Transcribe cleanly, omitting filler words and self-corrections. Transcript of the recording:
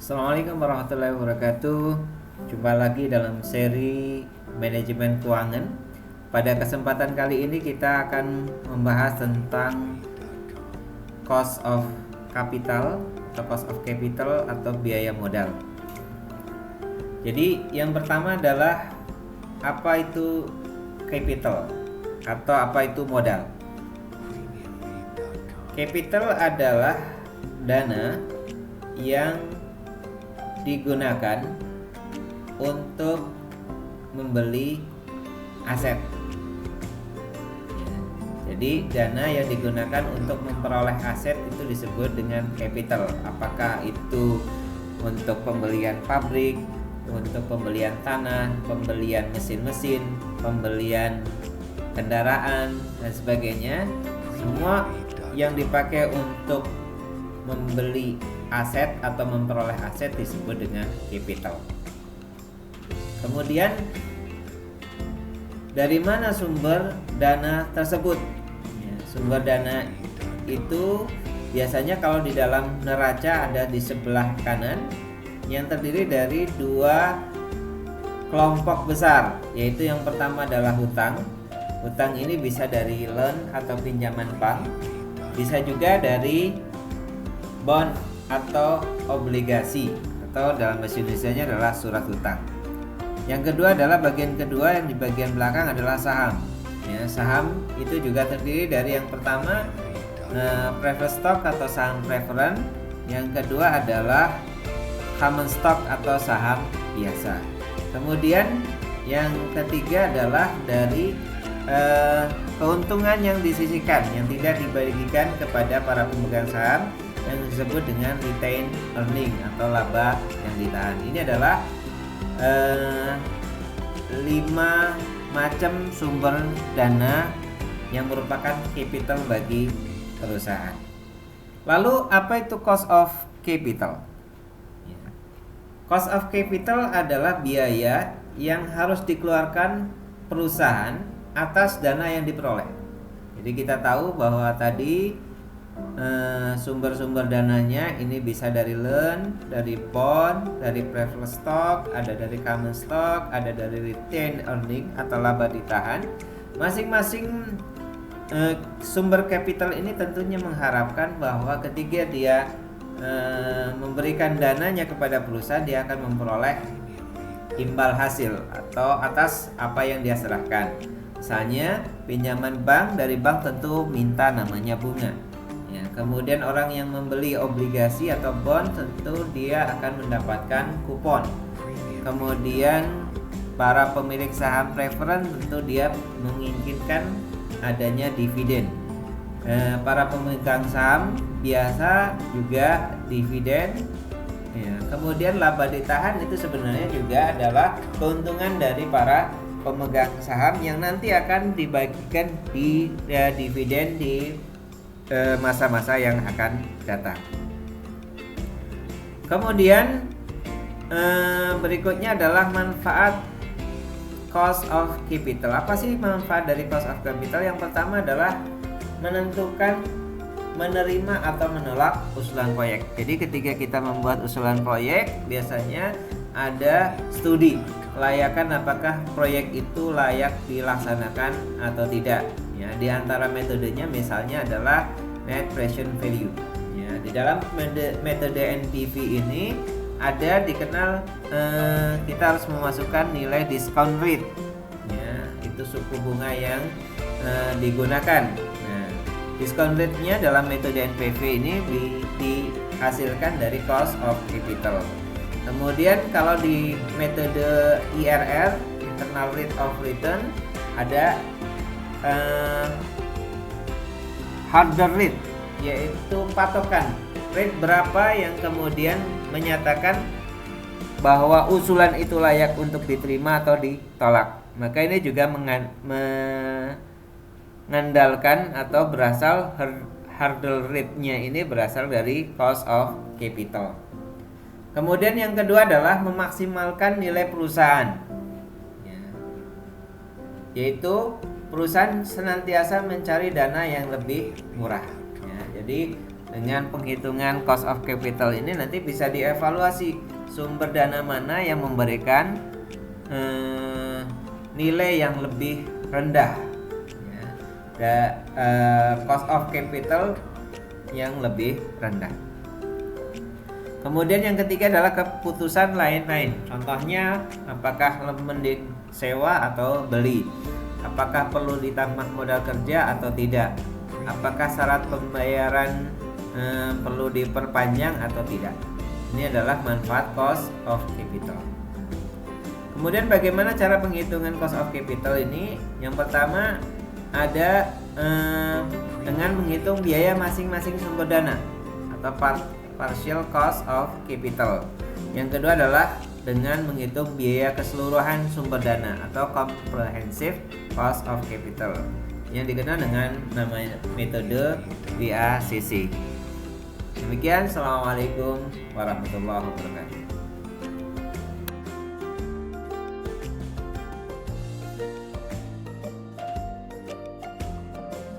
Assalamualaikum warahmatullahi wabarakatuh. Jumpa lagi dalam seri manajemen keuangan. Pada kesempatan kali ini kita akan membahas tentang cost of capital atau cost of capital atau biaya modal. Jadi yang pertama adalah apa itu capital atau apa itu modal. Capital adalah dana yang digunakan untuk membeli aset. Jadi dana yang digunakan untuk memperoleh aset itu disebut dengan capital. Apakah itu untuk pembelian pabrik, untuk pembelian tanah, pembelian mesin-mesin, pembelian kendaraan dan sebagainya, semua yang dipakai untuk membeli aset atau memperoleh aset disebut dengan capital. Kemudian dari mana sumber dana tersebut? Sumber dana itu biasanya kalau di dalam neraca ada di sebelah kanan yang terdiri dari dua kelompok besar, yaitu yang pertama adalah hutang. Hutang ini bisa dari loan atau pinjaman bank, bisa juga dari bond atau obligasi, atau dalam bahasa Indonesianya adalah surat hutang. Yang kedua adalah bagian kedua, yang di bagian belakang adalah saham. Saham itu juga terdiri dari yang pertama preferred stock atau saham preferen, yang kedua adalah common stock atau saham biasa. Kemudian yang ketiga adalah dari keuntungan yang disisihkan yang tidak dibagikan kepada para pemegang saham, yang disebut dengan retained earning atau laba yang ditahan. Ini adalah 5 macam sumber dana yang merupakan capital bagi perusahaan. Lalu apa itu cost of capital? Cost of capital adalah biaya yang harus dikeluarkan perusahaan atas dana yang diperoleh. Jadi kita tahu bahwa tadi sumber-sumber dananya ini bisa dari loan, dari bond, dari preferred stock, ada dari common stock, ada dari retained earning atau laba ditahan. Masing-masing sumber capital ini tentunya mengharapkan bahwa ketika dia memberikan dananya kepada perusahaan, dia akan memperoleh imbal hasil atau atas apa yang dia serahkan. Misalnya pinjaman bank, dari bank tentu minta namanya bunga. Kemudian orang yang membeli obligasi atau bond tentu dia akan mendapatkan kupon. Kemudian para pemilik saham preferen tentu dia menginginkan adanya dividen. Para pemegang saham biasa juga dividen. Kemudian laba ditahan itu sebenarnya juga adalah keuntungan dari para pemegang saham yang nanti akan dibagikan di dividen di masa-masa yang akan datang. Kemudian berikutnya adalah manfaat cost of capital. Apa sih manfaat dari cost of capital? Yang pertama adalah menentukan menerima atau menolak usulan proyek. Jadi ketika kita membuat usulan proyek, biasanya ada studi kelayakan apakah proyek itu layak dilaksanakan atau tidak. Di antara metodenya misalnya adalah net present value. Di dalam metode NPV ini ada dikenal kita harus memasukkan nilai discount rate. Itu suku bunga yang digunakan. Discount rate-nya dalam metode NPV ini dihasilkan dari cost of capital. Kemudian kalau di metode IRR, internal rate of return, ada hurdle rate, yaitu patokan rate berapa yang kemudian menyatakan bahwa usulan itu layak untuk diterima atau ditolak. Maka ini juga mengandalkan atau berasal hurdle rate-nya ini berasal dari cost of capital. Kemudian yang kedua adalah memaksimalkan nilai perusahaan, yaitu perusahaan senantiasa mencari dana yang lebih murah. Jadi Dengan penghitungan cost of capital ini nanti bisa dievaluasi sumber dana mana yang memberikan nilai yang lebih rendah, ya. Cost of capital yang lebih rendah. Kemudian yang ketiga adalah keputusan lain-lain. Contohnya, apakah mending sewa atau beli? Apakah perlu ditambah modal kerja atau tidak? Apakah syarat pembayaran perlu diperpanjang atau tidak? Ini adalah manfaat cost of capital. Kemudian bagaimana cara penghitungan cost of capital ini? Yang pertama ada dengan menghitung biaya masing-masing sumber dana atau partial cost of capital. Yang kedua adalah dengan menghitung biaya keseluruhan sumber dana atau comprehensive cost of capital yang dikenal dengan namanya metode VACC. Demikian, assalamualaikum warahmatullahi wabarakatuh.